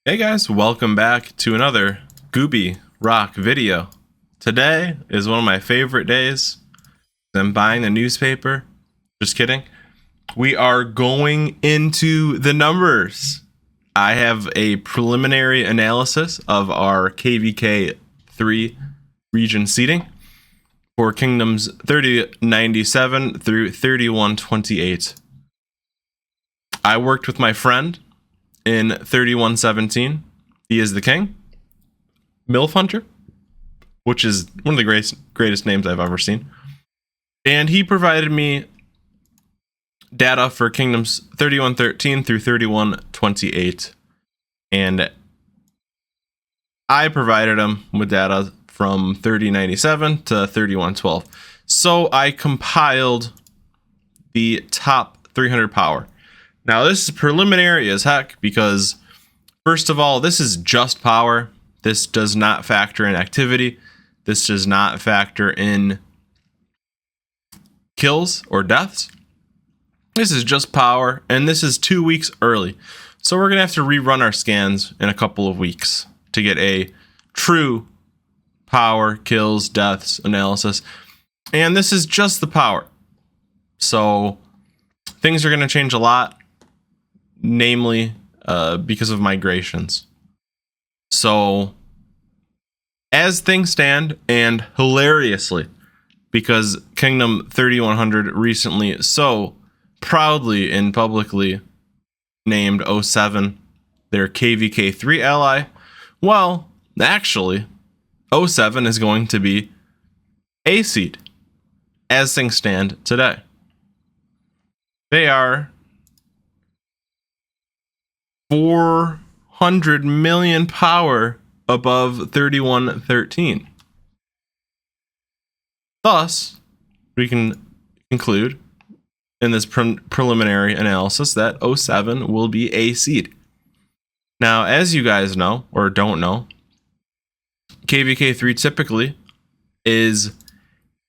Hey guys, welcome back to another Gooby Rock video. Today is one of my favorite days. I'm buying the newspaper. Just kidding. We are going into the numbers. I have a preliminary analysis of our KVK3 region seating for kingdoms 3097 through 3128. I worked with my friend in 3117. He is the king. MILF Hunter, which is one of the greatest names I've ever seen. And he provided me data for kingdoms 3113 through 3128. And I provided him with data from 3097 to 3112. So I compiled the top 300 power. Now, this is preliminary as heck because, first of all, this is just power. This does not factor in activity. This does not factor in kills or deaths. This is just power, and this is 2 weeks early. So we're going to have to rerun our scans in a couple of weeks to get a true power, kills, deaths analysis. And this is just the power. So things are going to change a lot. Namely, because of migrations. So, as things stand, and hilariously, because Kingdom 3100 recently so proudly and publicly named 07 their KVK3 ally, well, actually, 07 is going to be a seed, as things stand today. They are 400 million power above 3113. Thus, we can conclude in this preliminary analysis that 07 will be a seed. Now, as you guys know, or don't know, KVK3 typically is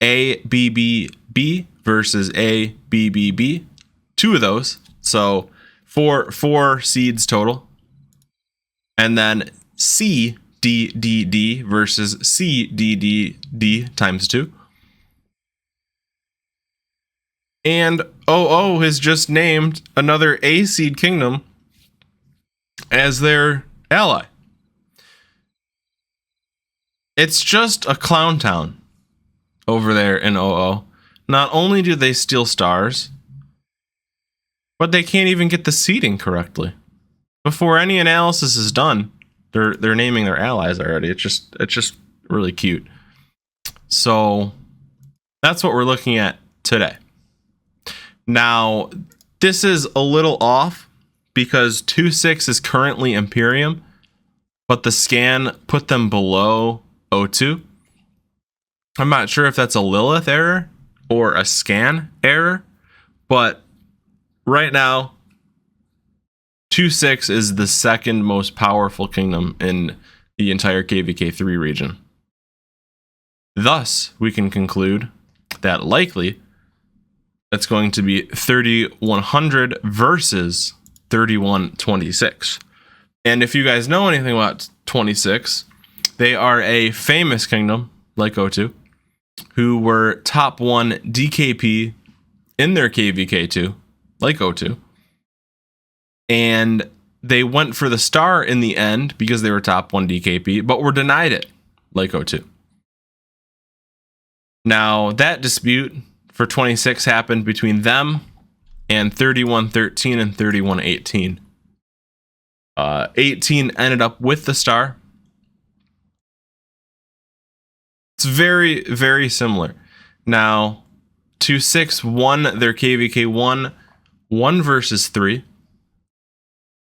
ABBB versus ABBB. Two of those. So, four seeds total, and then CDDD versus CDDD times 2. And OO has just named another A seed kingdom as their ally. It's just a clown town over there in OO. Not only do they steal stars, but they can't even get the seeding correctly. Before any analysis is done, they're naming their allies already. It's just really cute. So that's what we're looking at today. Now, this is a little off because 2.6 is currently Imperium, but the scan put them below O2. I'm not sure if that's a Lilith error or a scan error, but right now, 2.6 is the second most powerful kingdom in the entire KVK3 region. Thus, we can conclude that likely it's going to be 3100 versus 3126. And if you guys know anything about 26, they are a famous kingdom like O2 who were top 1 DKP in their KVK2. Like O2. And they went for the star in the end because they were top 1 DKP, but were denied it like O2. Now, that dispute for 26 happened between them and 3113 and 3118. 18 ended up with the star. It's very, very similar. Now, 2.6 won their KVK1 1 versus 3,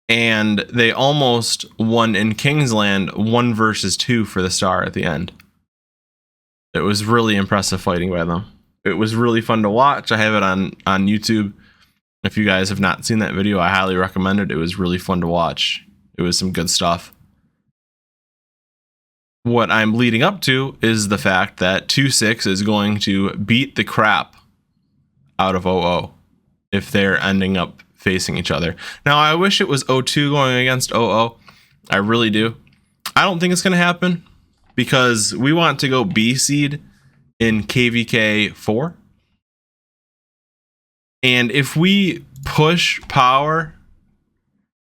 and they almost won in Kingsland 1 versus 2 for the star at the end. It was really impressive fighting by them. It was really fun to watch. I have it on YouTube. If you guys have not seen that video, I highly recommend it. It was really fun to watch. It was some good stuff. What I'm leading up to is the fact that 2.6 is going to beat the crap out of OO if they're ending up facing each other. Now, I wish it was O2 going against OO. I really do. I don't think it's going to happen because we want to go B seed in KVK4. And if we push power,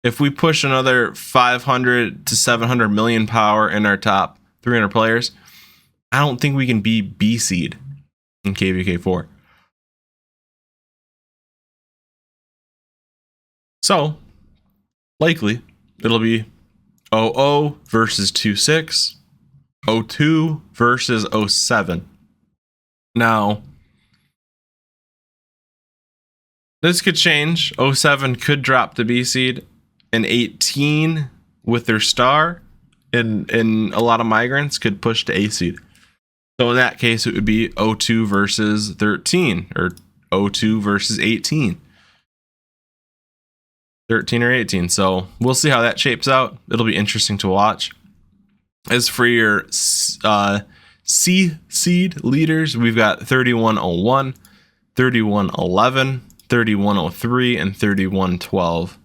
if we push another 500 to 700 million power in our top 300 players, I don't think we can be B seed in KVK4. So, likely, it'll be 00 versus 26, 02 versus 07. Now, this could change. 07 could drop to B seed, and 18 with their star and a lot of migrants could push to A seed. So in that case, it would be 02 versus 13 or 02 versus 18. 13 or 18. So we'll see how that shapes out. It'll be interesting to watch. As for your C seed leaders, we've got 3101, 3111, 3103, and 3112.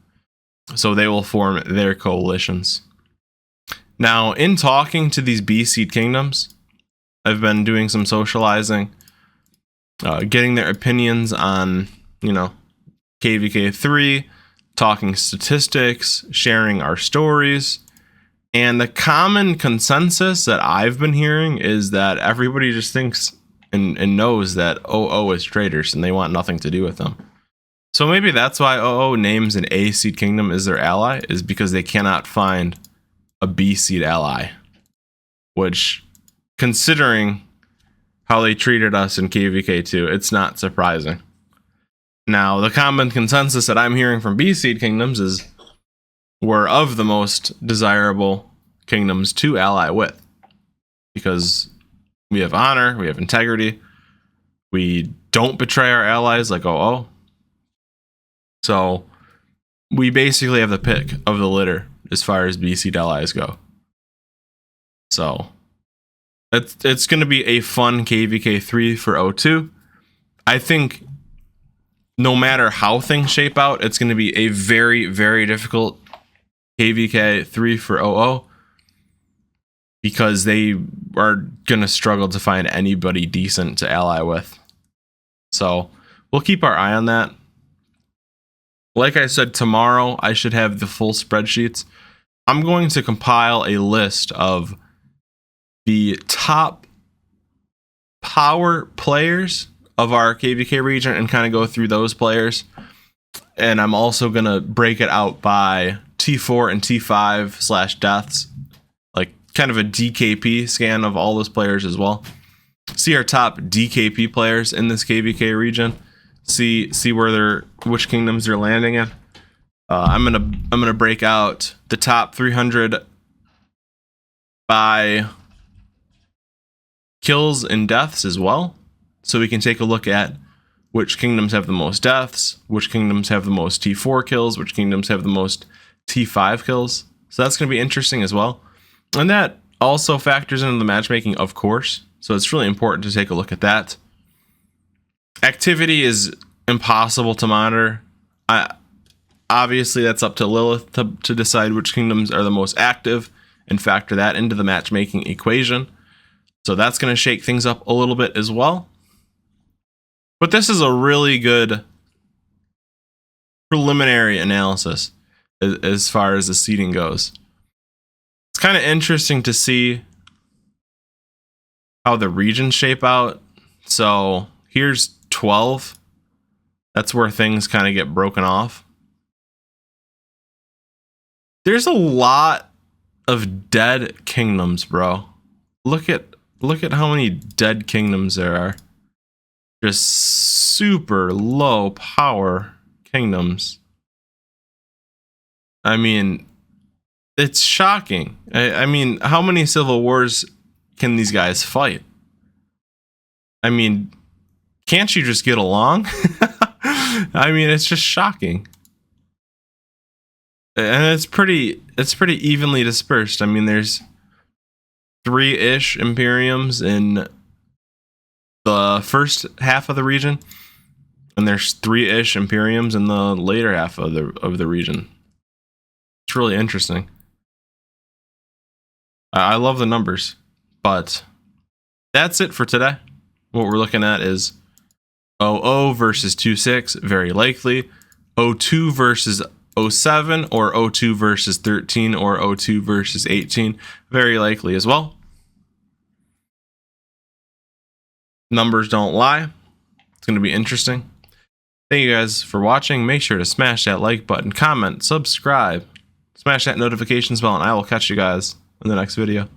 So they will form their coalitions. Now, in talking to these B seed kingdoms, I've been doing some socializing, getting their opinions on, KVK3, talking statistics, sharing our stories. And the common consensus that I've been hearing is that everybody just thinks and knows that OO is traitors and they want nothing to do with them. So maybe that's why OO names an A seed kingdom as their ally, is because they cannot find a B seed ally. Which, considering how they treated us in KVK2, it's not surprising. Now, the common consensus that I'm hearing from B seed kingdoms is we're of the most desirable kingdoms to ally with, because we have honor, we have integrity, we don't betray our allies like OO. So we basically have the pick of the litter as far as B seed allies go. So it's going to be a fun KVK3 for 02. I think no matter how things shape out, it's going to be a very, very difficult KVK3 for 00, because they are going to struggle to find anybody decent to ally with. So we'll keep our eye on that. Like I said, tomorrow I should have the full spreadsheets. I'm going to compile a list of the top power players of our KVK region and kind of go through those players. And I'm also going to break it out by T4 and T5 / deaths, like kind of a DKP scan of all those players as well. See our top DKP players in this KVK region. See which kingdoms they're landing in. I'm gonna break out the top 300 by kills and deaths as well, so we can take a look at which kingdoms have the most deaths, which kingdoms have the most T4 kills, which kingdoms have the most T5 kills. So that's gonna be interesting as well, and that also factors into the matchmaking, of course. So it's really important to take a look at that. Activity is impossible to monitor. Obviously, that's up to Lilith to decide which kingdoms are the most active and factor that into the matchmaking equation. So that's going to shake things up a little bit as well. But this is a really good preliminary analysis as far as the seeding goes. It's kind of interesting to see how the regions shape out. So here's 12. That's where things kind of get broken off. There's a lot of dead kingdoms, bro. Look at how many dead kingdoms there are. Just super low power kingdoms. I mean, it's shocking. I mean, how many civil wars can these guys fight? I mean, can't you just get along? I mean, it's just shocking. And it's pretty evenly dispersed. I mean, there's 3-ish Imperiums in the first half of the region, and there's 3-ish Imperiums in the later half of the region. It's really interesting. I love the numbers, but that's it for today. What we're looking at is 00 versus 26, very likely. 02 versus 07, or 02 versus 13, or 02 versus 18, very likely as well. Numbers don't lie. It's going to be interesting. Thank you guys for watching. Make sure to smash that like button, comment, subscribe, smash that notifications bell, and I will catch you guys in the next video.